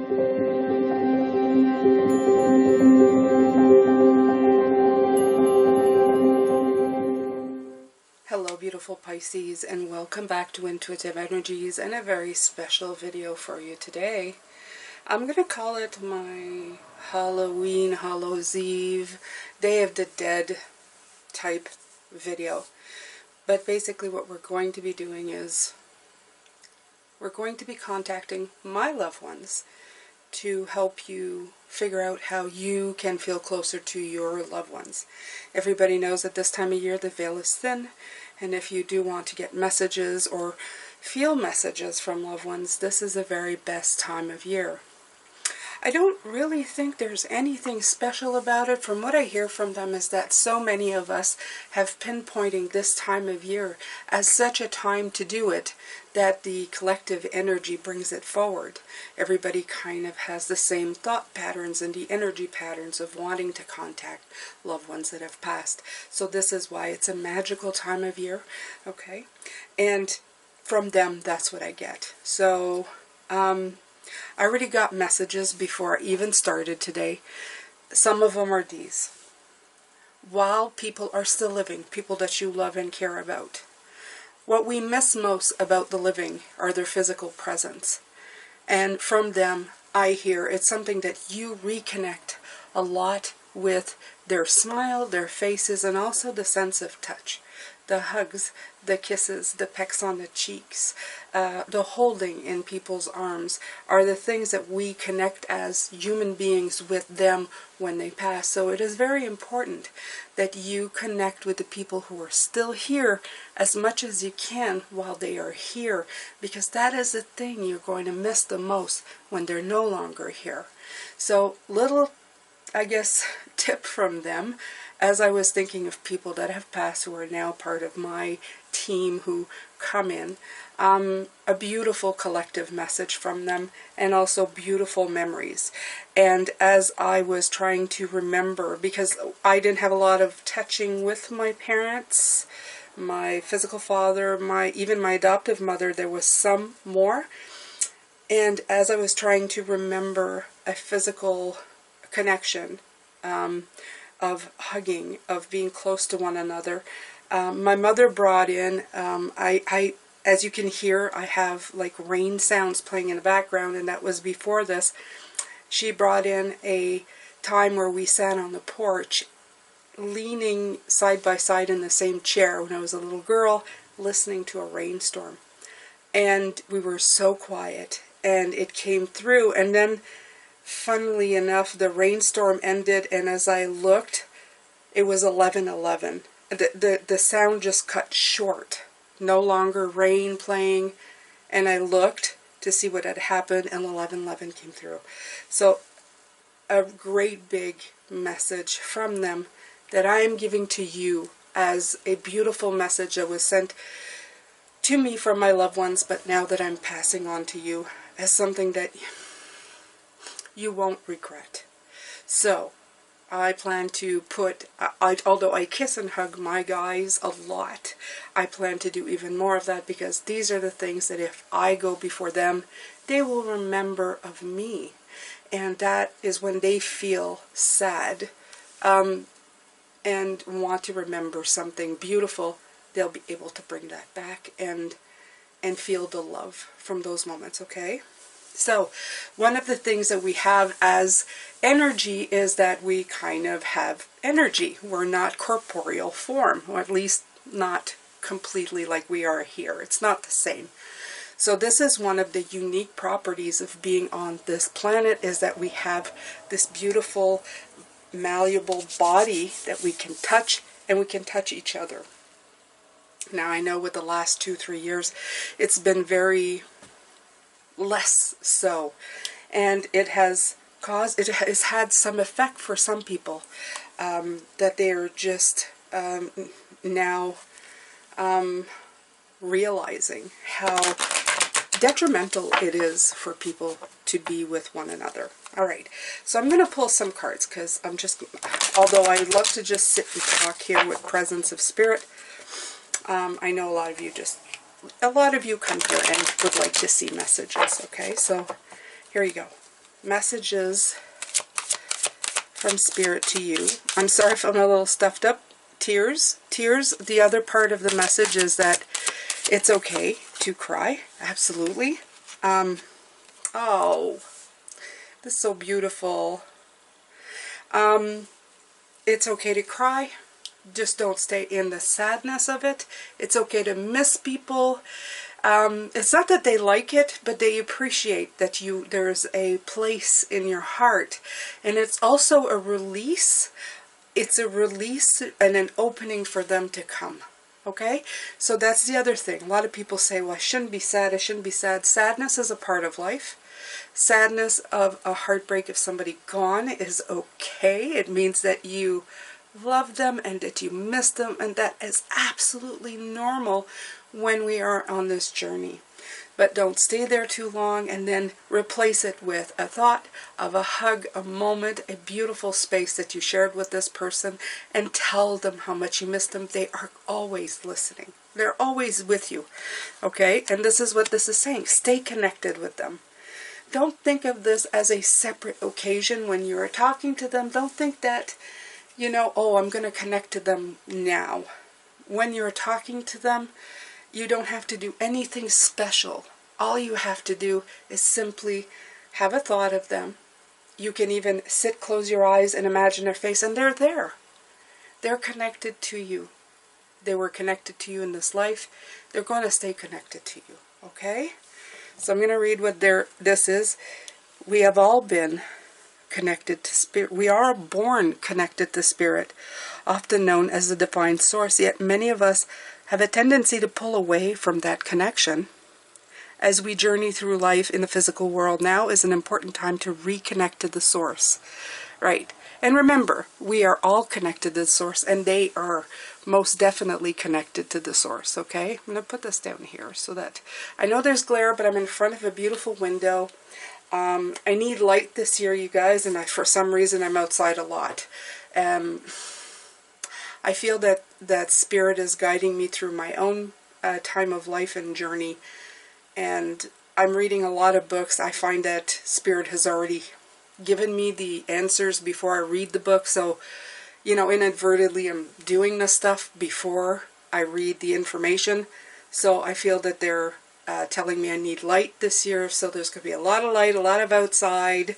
Hello beautiful Pisces, and welcome back to Intuitive Energies and a very special video for you today. I'm going to call it my Halloween, Hallows Eve, Day of the Dead type video. But basically what we're going to be doing is we're going to be contacting my loved ones to help you figure out how you can feel closer to your loved ones. Everybody knows at this time of year the veil is thin, and if you do want to get messages or feel messages from loved ones, this is the very best time of year. I don't really think there's anything special about it. From what I hear from them is that so many of us have pinpointing this time of year as such a time to do it that the collective energy brings it forward. Everybody kind of has the same thought patterns and the energy patterns of wanting to contact loved ones that have passed. So this is why it's a magical time of year, okay? And from them, that's what I get. So, I already got messages before I even started today. Some of them are these. While people are still living, people that you love and care about, what we miss most about the living are their physical presence. And from them, I hear it's something that you reconnect a lot with their smile, their faces, and also the sense of touch. The hugs, the kisses, the pecks on the cheeks, the holding in people's arms are the things that we connect as human beings with them when they pass. So it is very important that you connect with the people who are still here as much as you can while they are here, because that is the thing you're going to miss the most when they're no longer here. So little, I guess, tip from them as I was thinking of people that have passed who are now part of my team who come in. A beautiful collective message from them, and also beautiful memories. And as I was trying to remember, because I didn't have a lot of touching with my parents, my physical father, even my adoptive mother, there was some more. And as I was trying to remember a physical connection, of hugging, of being close to one another, my mother brought in, as you can hear, I have like rain sounds playing in the background, and that was before this. She brought in a time where we sat on the porch, leaning side by side in the same chair when I was a little girl, listening to a rainstorm. And we were so quiet, and it came through, and then funnily enough, the rainstorm ended, and as I looked, it was 11:11. The sound just cut short. No longer rain playing, and I looked to see what had happened, and 11:11 came through. So a great big message from them that I am giving to you as a beautiful message that was sent to me from my loved ones, but now that I'm passing on to you as something that you won't regret. So I plan to put, although I kiss and hug my guys a lot, I plan to do even more of that, because these are the things that if I go before them, they will remember of me. And that is when they feel sad and want to remember something beautiful, they'll be able to bring that back and feel the love from those moments, okay? So, one of the things that we have as energy is that we kind of have energy. We're not corporeal form, or at least not completely like we are here. It's not the same. So this is one of the unique properties of being on this planet, is that we have this beautiful, malleable body that we can touch, and we can touch each other. Now, I know with the last 2-3 years, it's been very less so, and it has had some effect for some people, that they are just now realizing how detrimental it is for people to be with one another. Alright, so I'm going to pull some cards, because I'm just, although I love to just sit and talk here with presence of spirit, I know a lot of you come here and would like to see messages, okay? So, here you go. messages from Spirit to you. I'm sorry if I'm a little stuffed up. Tears. The other part of the message is that it's okay to cry. Absolutely. Oh, this is so beautiful. It's okay to cry. Just don't stay in the sadness of it. It's okay to miss people. It's not that they like it, but they appreciate that there's a place in your heart. And it's also a release. It's a release and an opening for them to come. Okay? So that's the other thing. A lot of people say, well, I shouldn't be sad. I shouldn't be sad. Sadness is a part of life. Sadness of a heartbreak of somebody gone is okay. It means that you love them and that you miss them, and that is absolutely normal when we are on this journey. But don't stay there too long, and then replace it with a thought of a hug, a moment, a beautiful space that you shared with this person, and tell them how much you miss them. They are always listening. They're always with you. Okay? And this is what this is saying. Stay connected with them. Don't think of this as a separate occasion when you're talking to them. Don't think that, you know, oh, I'm going to connect to them now. When you're talking to them, you don't have to do anything special. All you have to do is simply have a thought of them. You can even sit, close your eyes, and imagine their face, and they're there. They're connected to you. They were connected to you in this life. They're going to stay connected to you. Okay? So I'm going to read what this is. We have all been connected to Spirit. We are born connected to Spirit, often known as the divine source, yet many of us have a tendency to pull away from that connection. As we journey through life in the physical world, now is an important time to reconnect to the source. Right. And remember, we are all connected to the source, and they are most definitely connected to the source, okay? I'm going to put this down here so that I know there's glare, but I'm in front of a beautiful window. I need light this year, you guys, and for some reason I'm outside a lot. I feel that Spirit is guiding me through my own time of life and journey, and I'm reading a lot of books. I find that Spirit has already given me the answers before I read the book, so, you know, inadvertently I'm doing this stuff before I read the information. So I feel that they're telling me I need light this year, so there's going to be a lot of light, a lot of outside.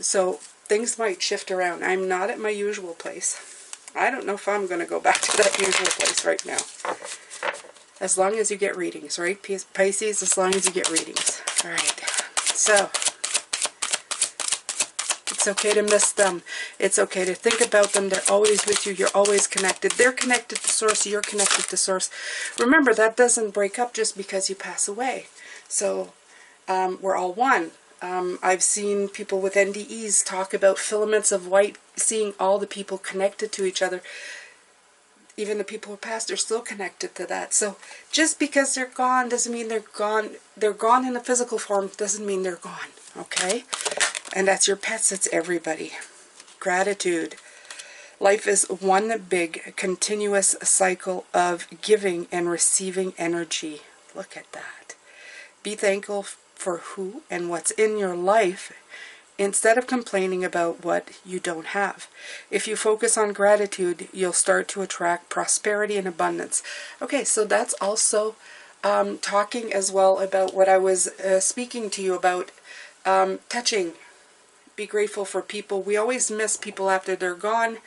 So things might shift around. I'm not at my usual place. I don't know if I'm going to go back to that usual place right now. As long as you get readings, right, Pisces? As long as you get readings. All right. So it's okay to miss them. It's okay to think about them. They're always with you. You're always connected. They're connected to Source. You're connected to Source. Remember, that doesn't break up just because you pass away. So we're all one. I've seen people with NDEs talk about filaments of white, seeing all the people connected to each other. Even the people who passed are still connected to that. So just because they're gone doesn't mean they're gone. They're gone in a physical form doesn't mean they're gone. Okay? And that's your pets, it's everybody. Gratitude. Life is one big, continuous cycle of giving and receiving energy. Look at that. Be thankful for who and what's in your life instead of complaining about what you don't have. If you focus on gratitude, you'll start to attract prosperity and abundance. Okay, so that's also talking as well about what I was speaking to you about, touching. Be grateful for people. We always miss people after they're gone,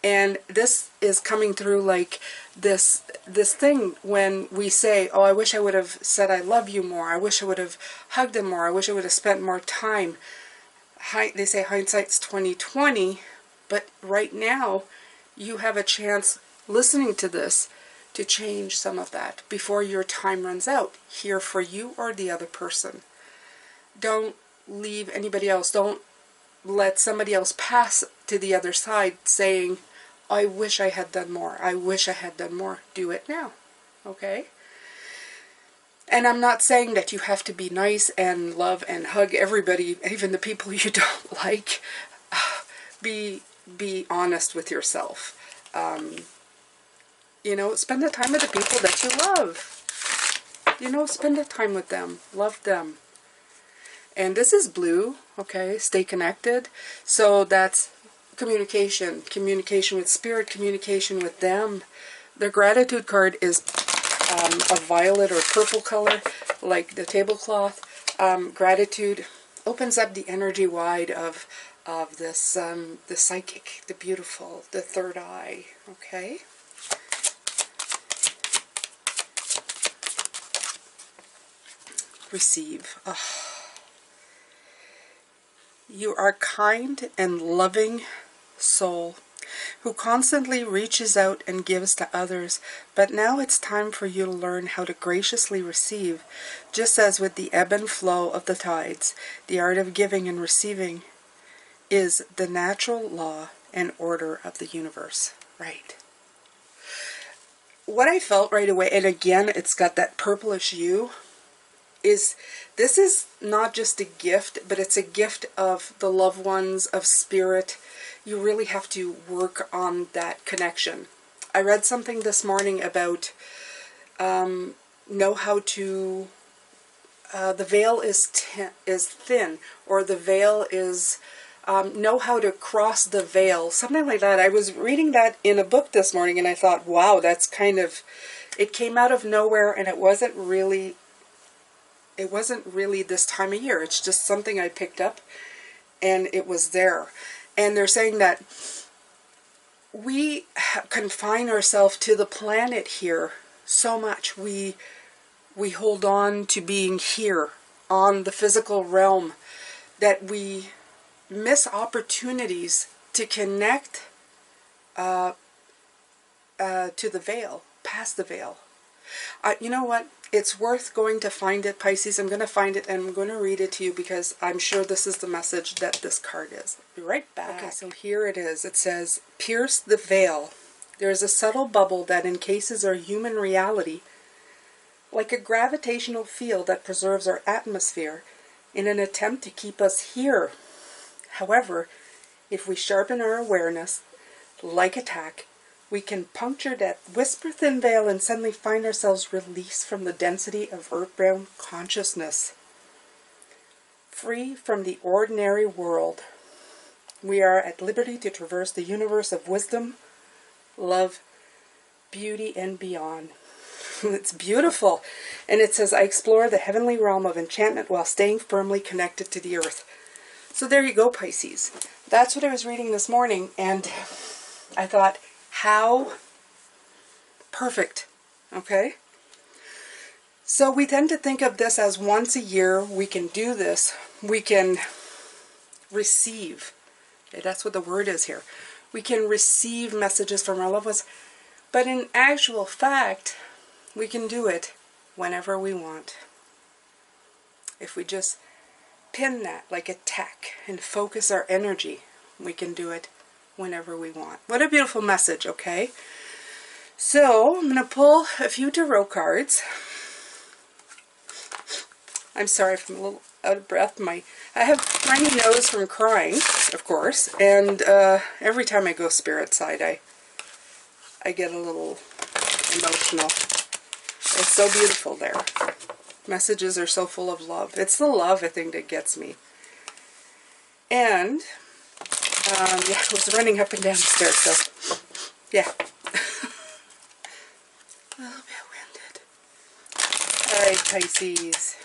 and this is coming through like this thing when we say, oh, I wish I would have said I love you more. I wish I would have hugged them more. I wish I would have spent more time. They say hindsight's 20/20, but right now you have a chance listening to this to change some of that before your time runs out, here for you or the other person. Don't leave anybody else. Don't let somebody else pass to the other side saying, I wish I had done more. I wish I had done more. Do it now. Okay? And I'm not saying that you have to be nice and love and hug everybody, even the people you don't like. Be honest with yourself. You know, spend the time with the people that you love. You know, spend the time with them. Love them. And this is blue, okay? Stay connected. So that's communication. Communication with spirit, communication with them. The gratitude card is a violet or purple color, like the tablecloth. Gratitude opens up the energy wide of this, the psychic, the beautiful, the third eye, okay? Receive. Oh. You are kind and loving soul who constantly reaches out and gives to others, but now it's time for you to learn how to graciously receive, just as with the ebb and flow of the tides. The art of giving and receiving is the natural law and order of the universe. Right. What I felt right away, and again, it's got that purplish hue, is this is not just a gift, but it's a gift of the loved ones, of spirit. You really have to work on that connection. I read something this morning about know how to, the veil is thin, or the veil is, know how to cross the veil, something like that. I was reading that in a book this morning, and I thought, wow, that's kind of, it came out of nowhere, and it wasn't really this time of year. It's just something I picked up, and it was there. And they're saying that we confine ourselves to the planet here so much. We hold on to being here on the physical realm that we miss opportunities to connect to the veil, past the veil. You know what? It's worth going to find it, Pisces. I'm going to find it and I'm going to read it to you because I'm sure this is the message that this card is. Be right back. Okay, so here it is. It says, pierce the veil. There is a subtle bubble that encases our human reality like a gravitational field that preserves our atmosphere in an attempt to keep us here. However, if we sharpen our awareness, like attack, we can puncture that whisper-thin veil and suddenly find ourselves released from the density of earthbound consciousness. Free from the ordinary world, we are at liberty to traverse the universe of wisdom, love, beauty, and beyond. It's beautiful. And it says, I explore the heavenly realm of enchantment while staying firmly connected to the earth. So there you go, Pisces. That's what I was reading this morning, and I thought, how perfect, okay? So we tend to think of this as once a year we can do this. We can receive. Okay, that's what the word is here. We can receive messages from our loved ones. But in actual fact, we can do it whenever we want. If we just pin that like a tack and focus our energy, we can do it whenever we want. What a beautiful message, okay? So, I'm going to pull a few tarot cards. I'm sorry if I'm a little out of breath. I have runny nose from crying, of course, and every time I go spirit side, I get a little emotional. It's so beautiful there. Messages are so full of love. It's the love, I think, that gets me. And yeah, I was running up and down the stairs, so yeah. A little bit winded. Alright, Pisces.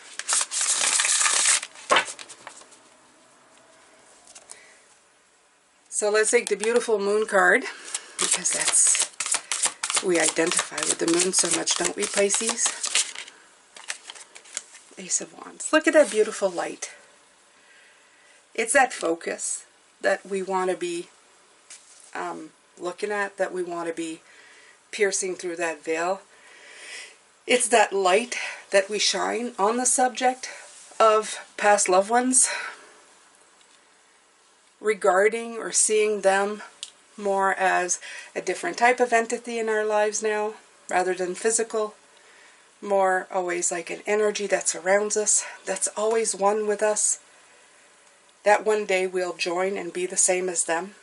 So let's take the beautiful moon card, because that's, we identify with the moon so much, don't we, Pisces? Ace of Wands. Look at that beautiful light. It's that focus that we want to be looking at, that we want to be piercing through that veil. It's that light that we shine on the subject of past loved ones, regarding or seeing them more as a different type of entity in our lives now, rather than physical, more always like an energy that surrounds us, that's always one with us, that one day we'll join and be the same as them.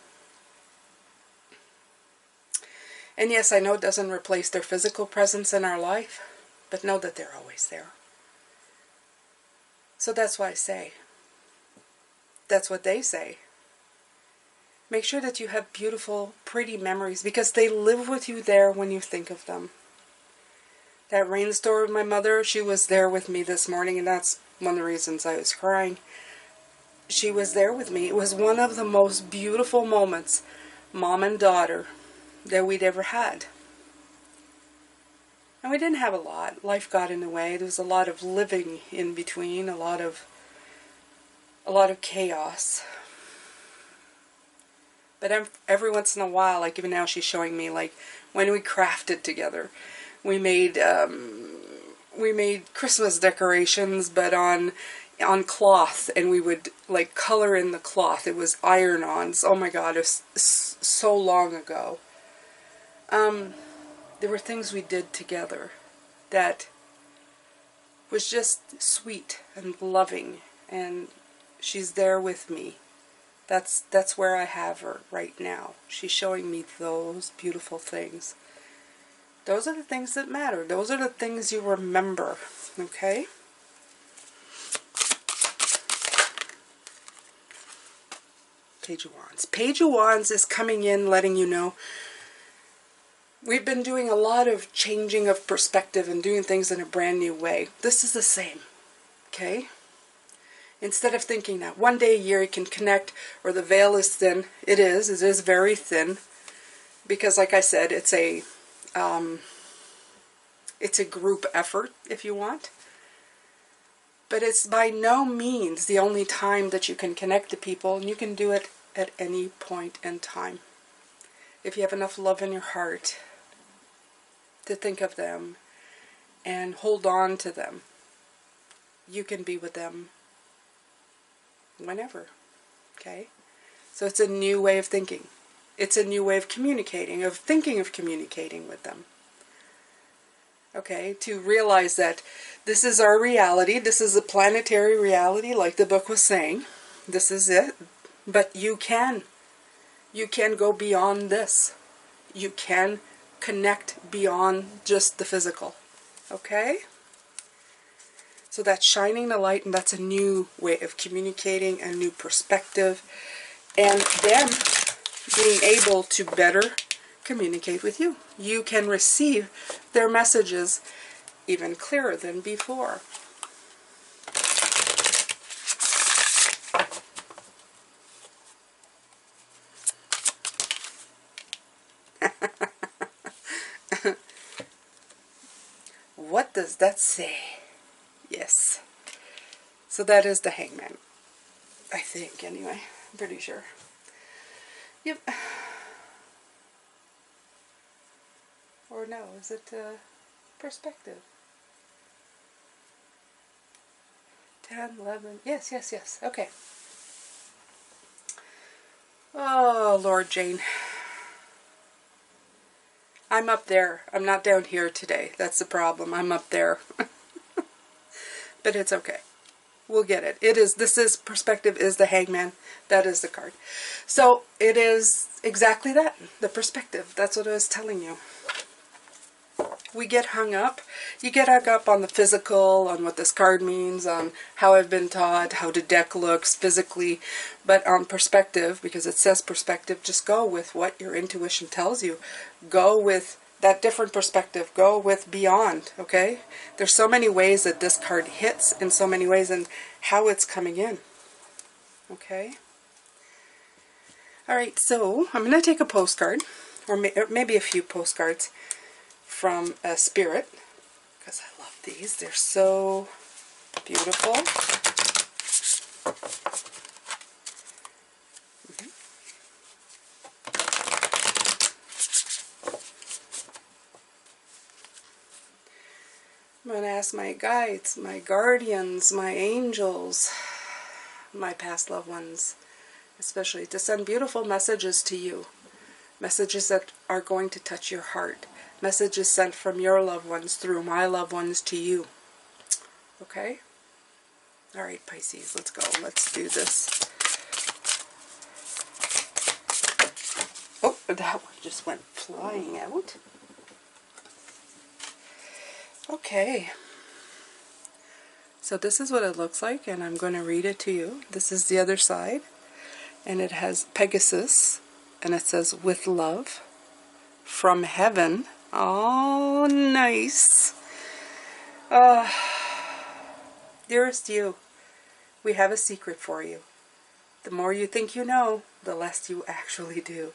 And yes, I know it doesn't replace their physical presence in our life, but know that they're always there. So that's why I say, That's what they say. Make sure that you have beautiful, pretty memories, because they live with you there when you think of them. That rainstorm with my mother, she was there with me this morning, and that's one of the reasons I was crying. She was there with me. It was one of the most beautiful moments, mom and daughter, that we'd ever had. And we didn't have a lot. Life got in the way. There was a lot of living in between, a lot of chaos. But every once in a while, like even now she's showing me, like when we crafted together. We made Christmas decorations, but on cloth, and we would like color in the cloth. It was iron-ons. Oh my God, it was so long ago. There were things we did together that was just sweet and loving, and she's there with me. That's where I have her right now. She's showing me those beautiful things. Those are the things that matter. Those are the things you remember, okay? Page of Wands. Page of Wands is coming in, letting you know we've been doing a lot of changing of perspective and doing things in a brand new way. This is the same, okay? Instead of thinking that one day a year you can connect, or the veil is thin, it is very thin, because like I said, it's a group effort, if you want. But it's by no means the only time that you can connect to people, and you can do it at any point in time. If you have enough love in your heart to think of them and hold on to them, you can be with them whenever, okay? So it's a new way of thinking. It's a new way of communicating, of thinking of communicating with them. Okay, to realize that this is our reality, this is a planetary reality, like the book was saying. This is it. But you can go beyond this. You can connect beyond just the physical. Okay? So that's shining the light, and that's a new way of communicating, a new perspective, and them being able to better communicate with you. You can receive their messages even clearer than before. What does that say? Yes. So that is the Hangman. I think, anyway. I'm pretty sure. Yep. Or no, is it perspective? 10, 11. Yes, yes, yes. Okay. Oh, Lord Jane. I'm up there. I'm not down here today. That's the problem. I'm up there. But it's okay. We'll get it. This is perspective is the Hangman. That is the card. So it is exactly that. The perspective. That's what I was telling you. We get hung up. You get hung up on the physical, on what this card means, on how I've been taught, how the deck looks physically. But on perspective, because it says perspective, just go with what your intuition tells you. Go with that different perspective. Go with beyond, okay? There's so many ways that this card hits, in so many ways, and how it's coming in. Okay? Alright, so I'm going to take a postcard, or maybe a few postcards, from Spirit, because I love these. They're so beautiful. I'm going to ask my guides, my guardians, my angels, my past loved ones, especially, to send beautiful messages to you. Messages that are going to touch your heart. Messages sent from your loved ones through my loved ones to you. Okay? Alright, Pisces, let's go. Let's do this. Oh, that one just went flying out. So So this is what it looks like, and I'm going to read it to you. This is the other side, and it has Pegasus, and it says, with love, from heaven. Oh, nice. Dearest you, we have a secret for you. The more you think you know, the less you actually do.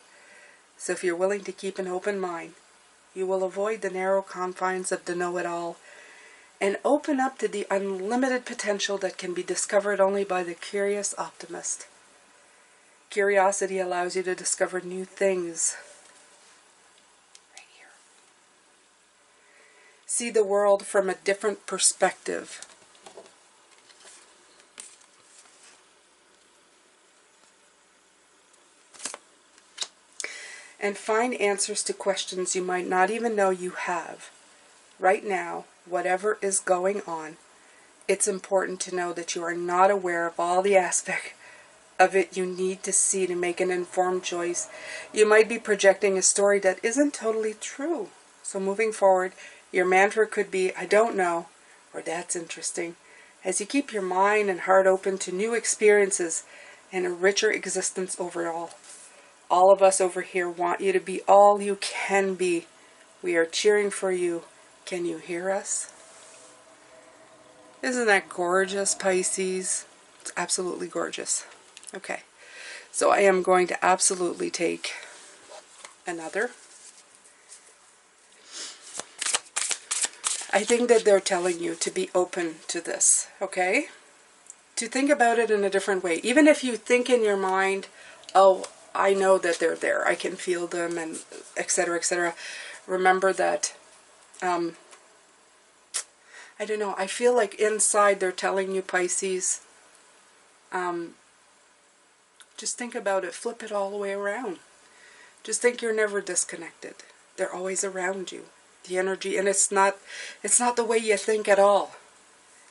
So if you're willing to keep an open mind, you will avoid the narrow confines of the know-it-all and open up to the unlimited potential that can be discovered only by the curious optimist. Curiosity allows you to discover new things. Right here. See the world from a different perspective. And find answers to questions you might not even know you have. Right now, whatever is going on, it's important to know that you are not aware of all the aspects of it you need to see to make an informed choice. You might be projecting a story that isn't totally true. So moving forward, your mantra could be, I don't know, or that's interesting, as you keep your mind and heart open to new experiences and a richer existence overall. All of us over here want you to be all you can be. We are cheering for you. Can you hear us? Isn't that gorgeous, Pisces? It's absolutely gorgeous. Okay, so I am going to absolutely take another. I think that they're telling you to be open to this, okay? To think about it in a different way. Even if you think in your mind, oh, I know that they're there, I can feel them, and etc., etc. Remember that, I don't know, I feel like inside they're telling you, Pisces, just think about it, flip it all the way around. Just think you're never disconnected. They're always around you. The energy, and it's not the way you think at all.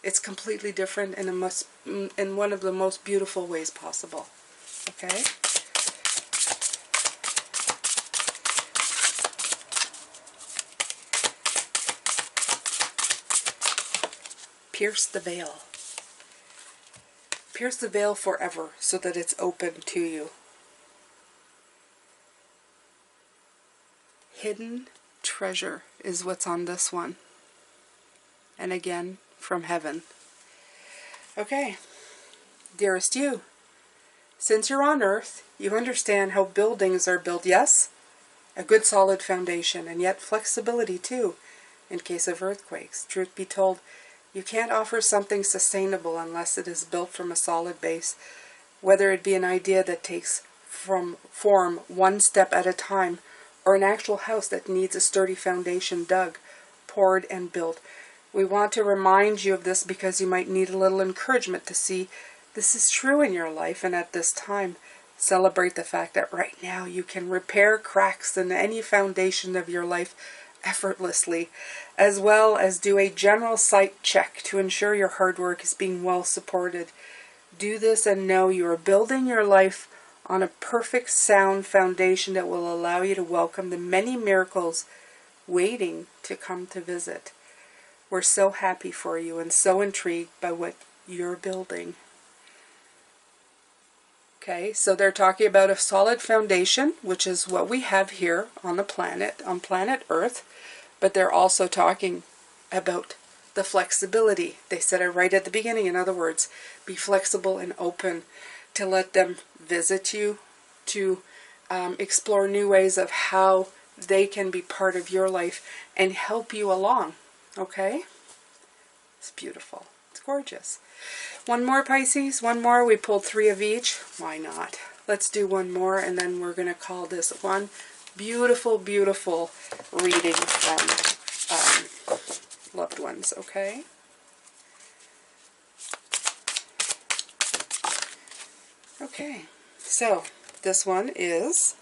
It's completely different in one of the most beautiful ways possible. Okay? Pierce the veil. Pierce the veil forever so that it's open to you. Hidden treasure is what's on this one. And again, from heaven. Okay, dearest you, since you're on Earth, you understand how buildings are built. Yes, a good solid foundation, and yet flexibility too, in case of earthquakes. Truth be told, you can't offer something sustainable unless it is built from a solid base, whether it be an idea that takes form one step at a time, or an actual house that needs a sturdy foundation dug, poured, and built. We want to remind you of this because you might need a little encouragement to see this is true in your life, and at this time, celebrate the fact that right now you can repair cracks in any foundation of your life effortlessly, as well as do a general site check to ensure your hard work is being well supported. Do this and know you are building your life on a perfect sound foundation that will allow you to welcome the many miracles waiting to come to visit. We're so happy for you and so intrigued by what you're building. Okay, so they're talking about a solid foundation, which is what we have here on the planet, on planet Earth, but they're also talking about the flexibility. They said it right at the beginning. In other words, be flexible and open to let them visit you, to explore new ways of how they can be part of your life and help you along. Okay? It's beautiful. It's gorgeous. One more, Pisces. One more. We pulled 3 of each. Why not? Let's do one more, and then we're going to call this one beautiful, beautiful reading from loved ones. Okay? Okay. So, this one is,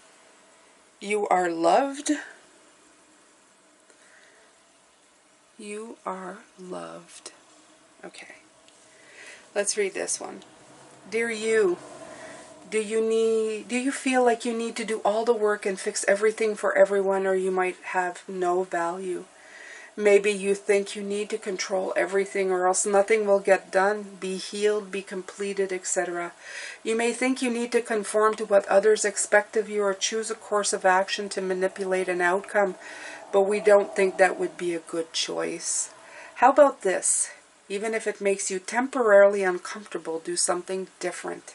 you are loved. You are loved. Okay. Let's read this one. Dear you, do you feel like you need to do all the work and fix everything for everyone, or you might have no value? Maybe you think you need to control everything or else nothing will get done, be healed, be completed, etc. You may think you need to conform to what others expect of you or choose a course of action to manipulate an outcome, but we don't think that would be a good choice. How about this? Even if it makes you temporarily uncomfortable, do something different.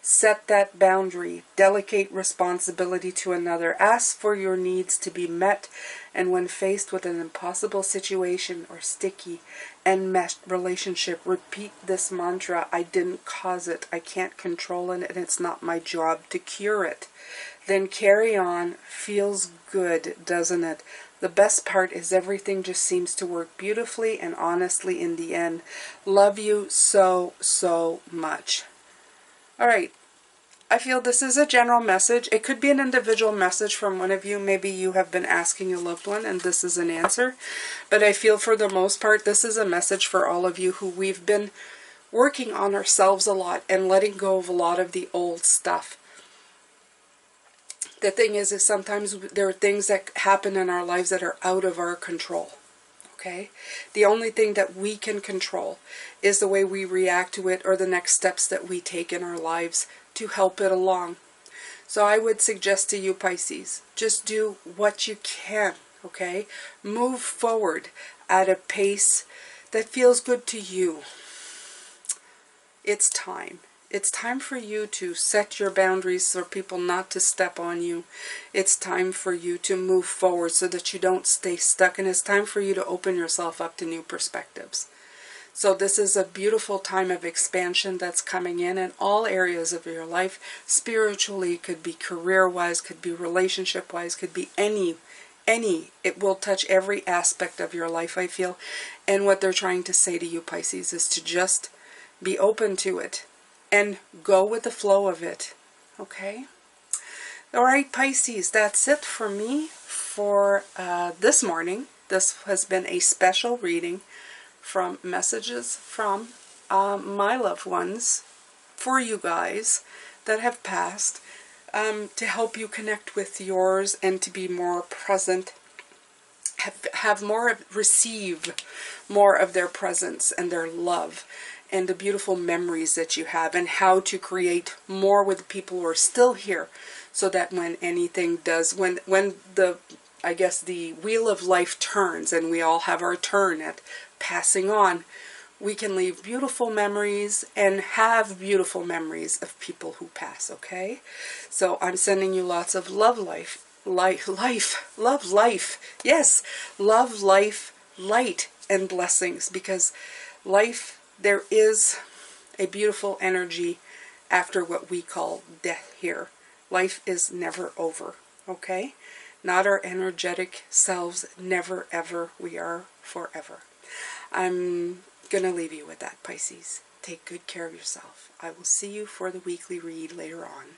Set that boundary, delegate responsibility to another, ask for your needs to be met, and when faced with an impossible situation or sticky, enmeshed relationship, repeat this mantra: I didn't cause it, I can't control it, and it's not my job to cure it. Then carry on. Feels good, doesn't it? The best part is everything just seems to work beautifully and honestly in the end. Love you so, so much. Alright, I feel this is a general message. It could be an individual message from one of you. Maybe you have been asking a loved one and this is an answer. But I feel for the most part, this is a message for all of you who we've been working on ourselves a lot and letting go of a lot of the old stuff. The thing is sometimes there are things that happen in our lives that are out of our control. Okay? The only thing that we can control is the way we react to it or the next steps that we take in our lives to help it along. So I would suggest to you, Pisces, just do what you can, okay? Move forward at a pace that feels good to you. It's time. It's time for you to set your boundaries for people not to step on you. It's time for you to move forward so that you don't stay stuck. And it's time for you to open yourself up to new perspectives. So this is a beautiful time of expansion that's coming in all areas of your life. Spiritually, could be career-wise, could be relationship-wise, could be any. It will touch every aspect of your life, I feel. And what they're trying to say to you, Pisces, is to just be open to it. And go with the flow of it. Okay? Alright, Pisces, that's it for me for this morning. This has been a special reading from messages from my loved ones for you guys that have passed, to help you connect with yours and to be more present, receive more of their presence and their love and the beautiful memories that you have, and how to create more with the people who are still here, so that when anything does, when the, I guess, the wheel of life turns and we all have our turn at passing on, we can leave beautiful memories and have beautiful memories of people who pass, okay? So I'm sending you lots of love life, love life, yes, love life, light and blessings, because life, there is a beautiful energy after what we call death here. Life is never over, okay? Not our energetic selves, never ever. We are forever. I'm going to leave you with that, Pisces. Take good care of yourself. I will see you for the weekly read later on.